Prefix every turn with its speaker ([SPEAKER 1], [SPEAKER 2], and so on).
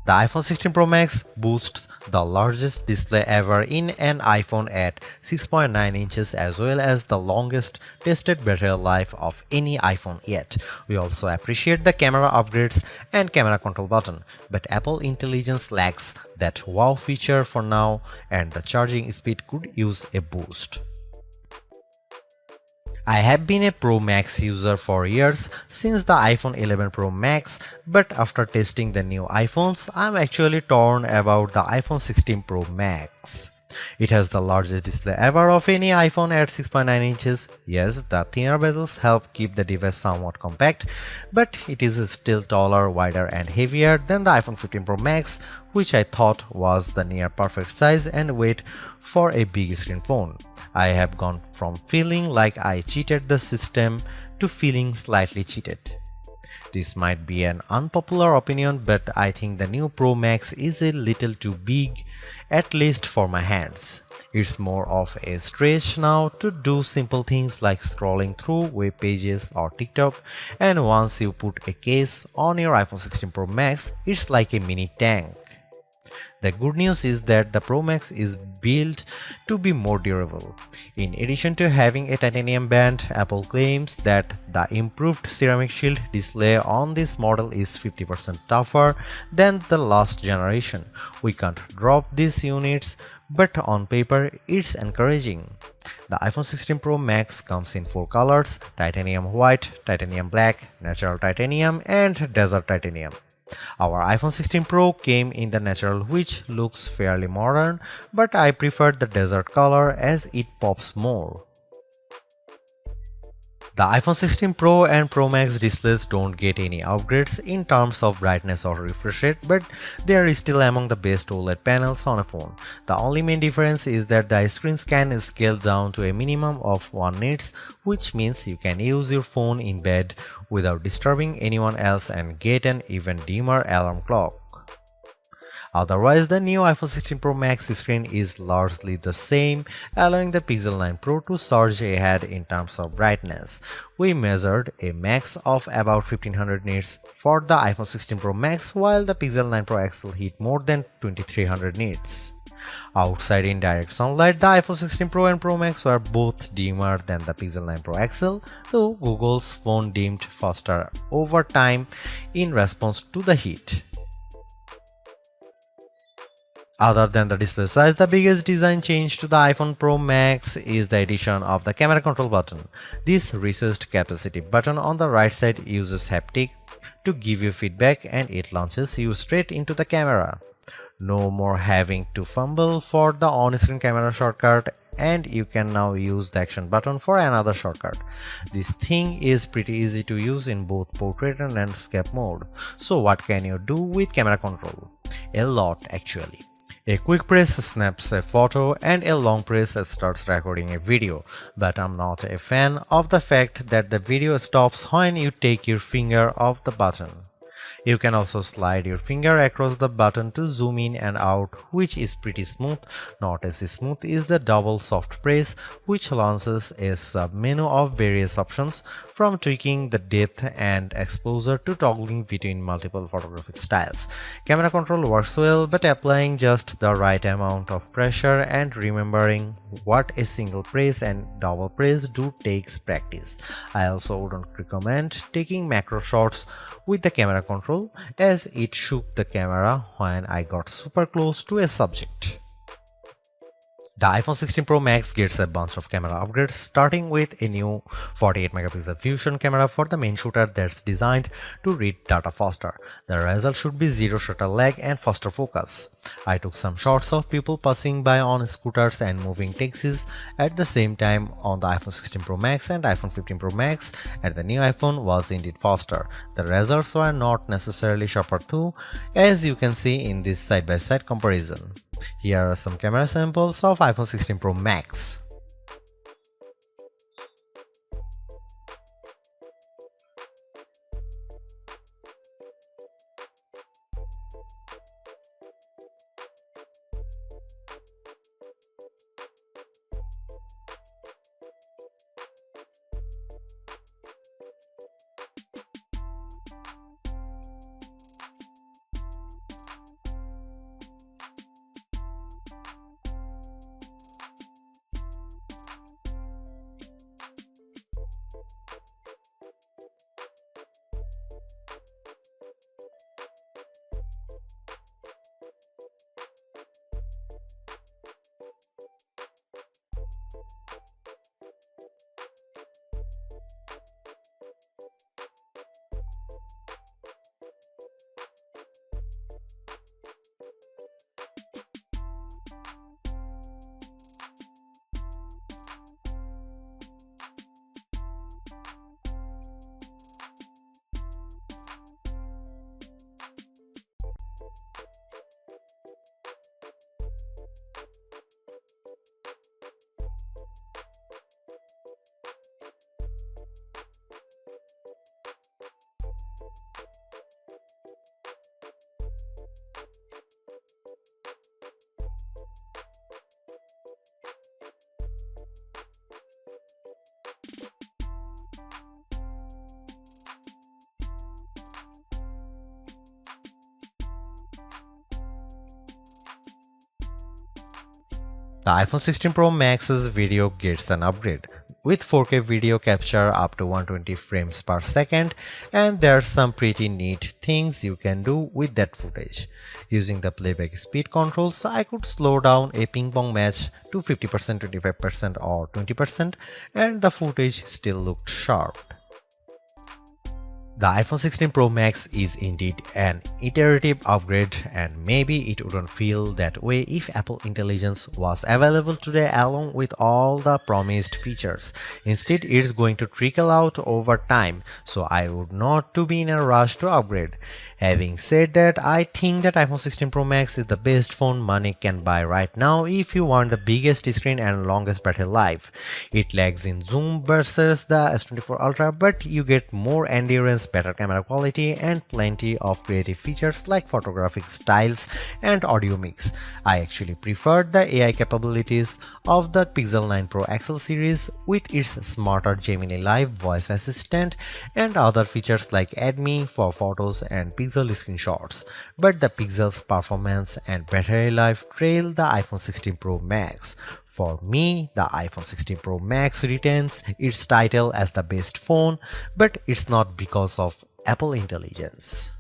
[SPEAKER 1] The iPhone 16 Pro Max boasts the largest display ever in an iPhone at 6.9 inches as well as the longest tested battery life of any iPhone yet. We also appreciate the camera upgrades and camera control button, but Apple Intelligence lacks that wow feature for now and the charging speed could use a boost. I have been a Pro Max user for years since the iPhone 11 Pro Max, but after testing the new iPhones, I'm actually torn about the iPhone 16 Pro Max. It has the largest display ever of any iPhone at 6.9 inches. Yes, the thinner bezels help keep the device somewhat compact, but it is still taller, wider and heavier than the iPhone 15 Pro Max, which I thought was the near perfect size and weight for a big screen phone. I have gone from feeling like I cheated the system to feeling slightly cheated. This might be an unpopular opinion, but I think the new Pro Max is a little too big, at least for my hands. It's more of a stretch now to do simple things like scrolling through web pages or TikTok, and once you put a case on your iPhone 16 Pro Max, it's like a mini tank. The good news is that the Pro Max is built to be more durable. In addition to having a titanium band, Apple claims that the improved ceramic shield display on this model is 50% tougher than the last generation. We can't drop these units, but on paper it's encouraging. The iPhone 16 Pro Max comes in 4 colors: titanium white, titanium black, natural titanium, and desert titanium. Our iPhone 16 Pro came in the natural, which looks fairly modern, but I prefer the desert color as it pops more. The iPhone 16 Pro and Pro Max displays don't get any upgrades in terms of brightness or refresh rate, but they are still among the best OLED panels on a phone. The only main difference is that the screens can scale down to a minimum of 1 nits, which means you can use your phone in bed without disturbing anyone else and get an even dimmer alarm clock. Otherwise, the new iPhone 16 Pro Max screen is largely the same, allowing the Pixel 9 Pro to surge ahead in terms of brightness. We measured a max of about 1500 nits for the iPhone 16 Pro Max, while the Pixel 9 Pro XL hit more than 2300 nits. Outside in direct sunlight, the iPhone 16 Pro and Pro Max were both dimmer than the Pixel 9 Pro XL, though Google's phone dimmed faster over time in response to the heat. Other than the display size, the biggest design change to the iPhone Pro Max is the addition of the camera control button. This recessed capacitive button on the right side uses haptic to give you feedback, and it launches you straight into the camera. No more having to fumble for the on-screen camera shortcut, and you can now use the action button for another shortcut. This thing is pretty easy to use in both portrait and landscape mode. So what can you do with camera control? A lot, actually. A quick press snaps a photo and a long press starts recording a video, but I'm not a fan of the fact that the video stops when you take your finger off the button. You can also slide your finger across the button to zoom in and out, which is pretty smooth. Not as smooth is the double soft press, which launches a sub-menu of various options, from tweaking the depth and exposure to toggling between multiple photographic styles. Camera control works well, but applying just the right amount of pressure and remembering what a single press and double press do takes practice. I also wouldn't recommend taking macro shots with the camera control, as it shook the camera when I got super close to a subject. The iPhone 16 Pro Max gets a bunch of camera upgrades, starting with a new 48 megapixel fusion camera for the main shooter that's designed to read data faster. The result should be zero shutter lag and faster focus. I took some shots of people passing by on scooters and moving taxis at the same time on the iPhone 16 Pro Max and iPhone 15 Pro Max, and the new iPhone was indeed faster. The results were not necessarily sharper though, as you can see in this side-by-side comparison. Here are some camera samples of iPhone 16 Pro Max. The iPhone 16 Pro Max's video gets an upgrade with 4K video capture up to 120 frames per second, and there's some pretty neat things you can do with that footage. Using the playback speed controls, I could slow down a ping pong match to 50%, 25% or 20%, and the footage still looked sharp. The iPhone 16 Pro Max is indeed an iterative upgrade, and maybe it wouldn't feel that way if Apple Intelligence was available today along with all the promised features. Instead, it's going to trickle out over time, so I would not to be in a rush to upgrade. Having said that, I think that iPhone 16 Pro Max is the best phone money can buy right now if you want the biggest screen and longest battery life. It lags in zoom versus the S24 Ultra, but you get more endurance, better camera quality, and plenty of creative features like photographic styles and audio mix. I actually preferred the AI capabilities of the Pixel 9 Pro XL series with its smarter Gemini Live voice assistant and other features like Add Me for photos and Pixel screenshots. But the Pixel's performance and battery life trail the iPhone 16 Pro Max. For me, the iPhone 16 Pro Max retains its title as the best phone, but it's not because of Apple Intelligence.